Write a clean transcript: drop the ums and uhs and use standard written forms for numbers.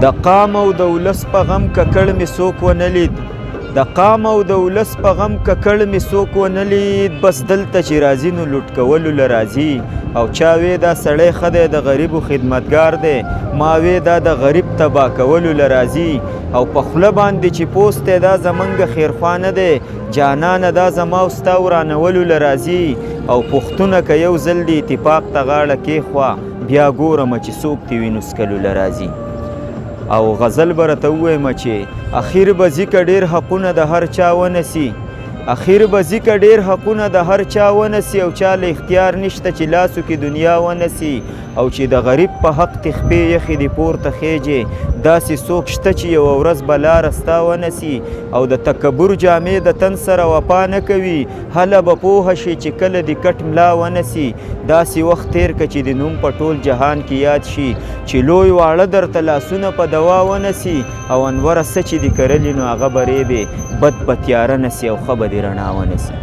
د قام او د ولس په غم ککړ مې څوک ونه لید د قام او د ولس په غم ککړ مې څوک ونه لید بس دلته چې راځي نو لوټ کولو له راځي او چا وی دا سړی ښه دی د غریبو خدمتګار دی ما وی دا د غریب تباه کولو له راځي او په خوله باندې چې پوست دی دا زمونږ خیرخوا نه دی جانانه دا زما او ستا ورانولو له راځي او پښتونه که یو ځل د اتفاق ته غاړه کېښوه بیا ګورمه چې څوک دې وینو څکلو له راځي او غزل به راته ووایم چې اخیر به ځي که ډېر حقونه د هر چا ونسي اخیر به ځي که ډېر حقونه د هر چا ونسي او چا له اختیار نشته چې لاسو کې دنیا ونسي او چې د غریب په حق دې خپې یخې دې پورته خیجې داسې څوک شته چې یوه ورځ به لاره ستا ونسي او د تکبر جامې د تن سره وفا نه کوي هله به پوهه شي چې کله دې کټ ملا ونسي داسې وخت تیر که چې د نوم په ټول جهان کې یاد شي چې لوی واړه درته لاسونه په دوا ونسي او انوره څه چې دې کرلي نو هغه به ریبې بد به تیاره نسي او ښه به دې رڼا ونسي